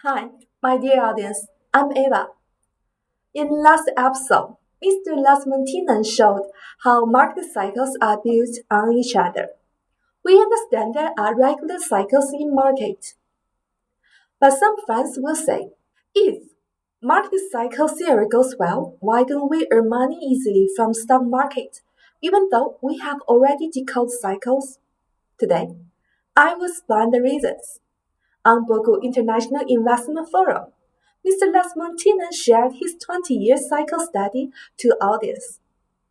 Hi, my dear audience. I'm Eva. In last episode, Mr. Lasmontinan showed how market cycles are built on each other. We understand there are regular cycles in market. But some friends will say, if market cycle theory goes well, why don't we earn money easily from stock market, even though we have already decoded cycles? Today, I will explain the reasons. On Bogu International Investment Forum, Mr. Lasmontinan shared his 20-year cycle study to audience.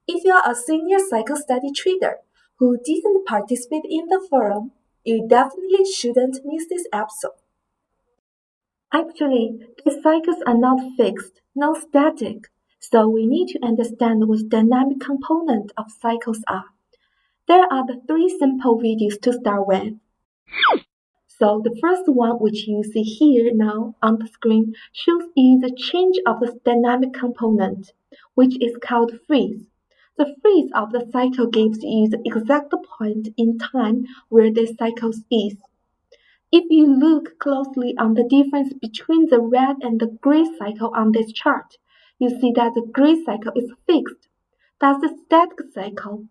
If you are a senior cycle study trader who didn't participate in the forum, you definitely shouldn't miss this episode. Actually, the cycles are not fixed, not static, so we need to understand what dynamic components of cycles are. There are the three simple videos to start with. So the first one, which you see here now on the screen, shows you the change of the dynamic component, which is called freeze. The freeze of the cycle gives you the exact point in time where this cycle is. If you look closely on the difference between the red and the gray cycle on this chart, you see that the gray cycle is fixed. That's the static cycle.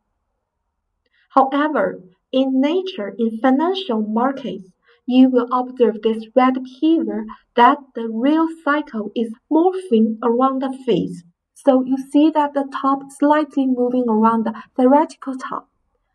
However, in nature, in financial markets, you will observe this red behavior that the real cycle is morphing around the face. So you see that the top slightly moving around the theoretical top.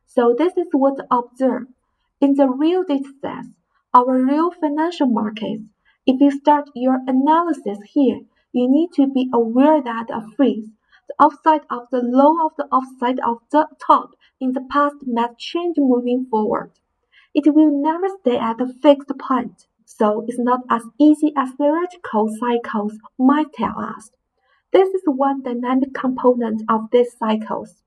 So this is what observed. In the real data sets, our real financial markets, if you start your analysis here, you need to be aware that a freeze, the upside of the low of the upside of the top in the past might change moving forward. It will never stay at a fixed point, so it's not as easy as theoretical cycles might tell us. This is one dynamic component of these cycles.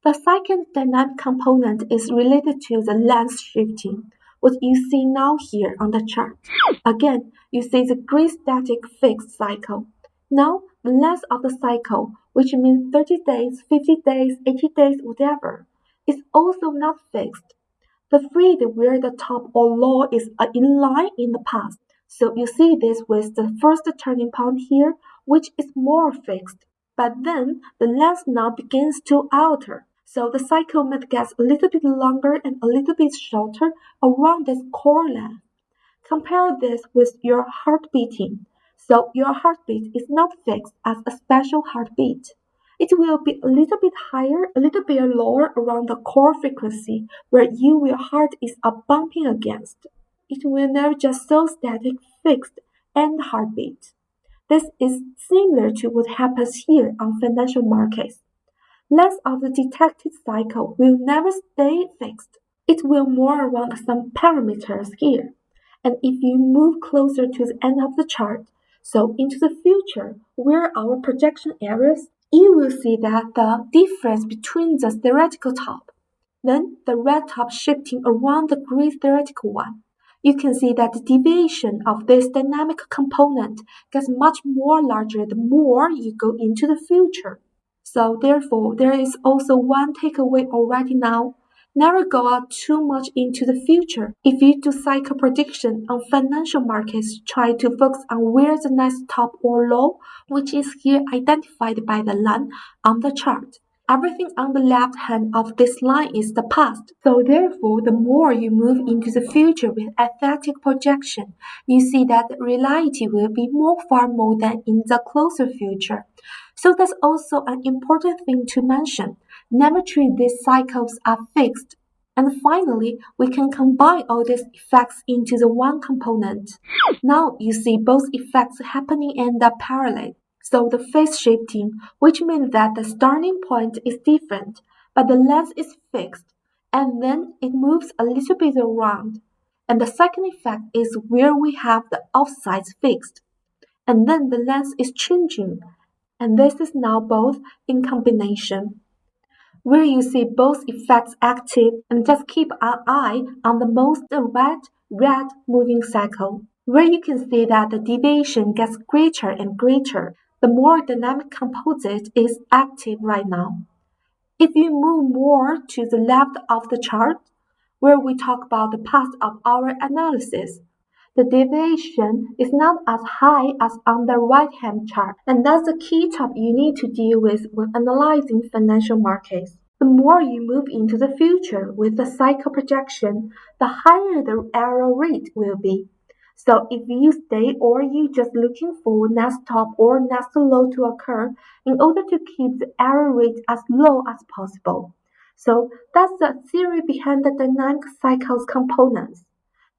The second dynamic component is related to the length shifting, what you see now here on the chart. Again, you see the gray static fixed cycle. Now, the length of the cycle, which means 30 days, 50 days, 80 days, whatever, is also not fixed. The freeze where the top or low is in line in the past. So you see this with the first turning point here, which is more fixed. But then the length now begins to alter. So the cycle might get a little bit longer and a little bit shorter around this core length. Compare this with your heart beating. So your heartbeat is not fixed as a special heartbeat. It will be a little bit higher, a little bit lower around the core frequency where your heart is bumping against. It will never just so static, fixed, and heartbeat. This is similar to what happens here on financial markets. Less of the detected cycle will never stay fixed. It will move around some parameters here. And if you move closer to the end of the chart, so into the future, where our projection areas, you will see that the difference between the theoretical top, then the red top shifting around the gray theoretical one. You can see that the deviation of this dynamic component gets much more larger the more you go into the future. So therefore, there is also one takeaway already now. Never go out too much into the future. If you do cycle prediction on financial markets, try to focus on where the next top or low, which is here identified by the line on the chart. Everything on the left hand of this line is the past. So therefore, the more you move into the future with aesthetic projection, you see that reality will be far more than in the closer future. So that's also an important thing to mention. Never treat these cycles as fixed. And finally, we can combine all these effects into the one component. Now you see both effects happening in the parallel. So the phase shifting, which means that the starting point is different, but the length is fixed, and then it moves a little bit around. And the second effect is where we have the offsides fixed, and then the length is changing, and this is now both in combination. Where you see both effects active, and just keep an eye on the most red moving cycle, where you can see that the deviation gets greater and greater the more dynamic composite is active right now. If you move more to the left of the chart, where we talk about the past of our analysis, The deviation is not as high as on the right-hand chart, and that's the key topic you need to deal with when analyzing financial markets. The more you move into the future with the cycle projection, the higher the error rate will be. So if you stay or you just looking for next top or next low to occur in order to keep the error rate as low as possible. So that's the theory behind the dynamic cycles components.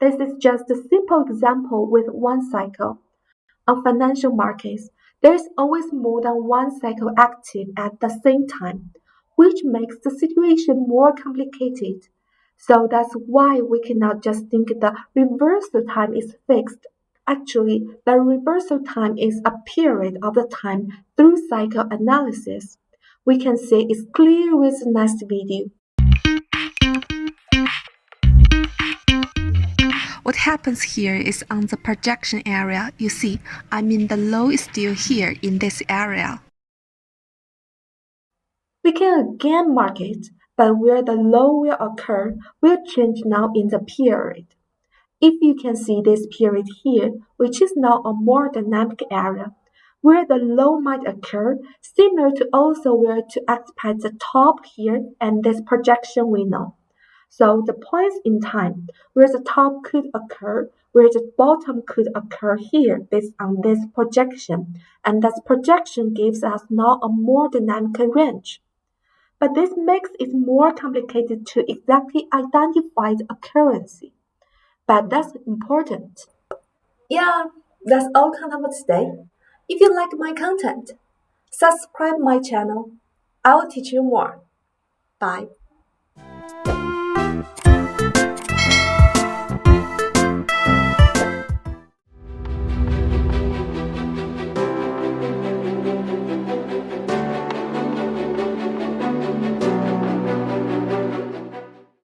This is just a simple example with one cycle. On financial markets, there is always more than one cycle active at the same time, which makes the situation more complicated. So that's why we cannot just think the reversal time is fixed. Actually, the reversal time is a period of the time through cycle analysis. We can say it's clear with the next video. What happens here is on the projection area, you see, the low is still here in this area. We can again mark it, but where the low will occur will change now in the period. If you can see this period here, which is now a more dynamic area, where the low might occur, similar to also where to expect the top here and this projection window. So the points in time where the top could occur, where the bottom could occur here based on this projection, and that projection gives us now a more dynamic range. But this makes it more complicated to exactly identify the occurrence. But that's important. Yeah, that's all kind of today. If you like my content, subscribe my channel. I will teach you more. Bye.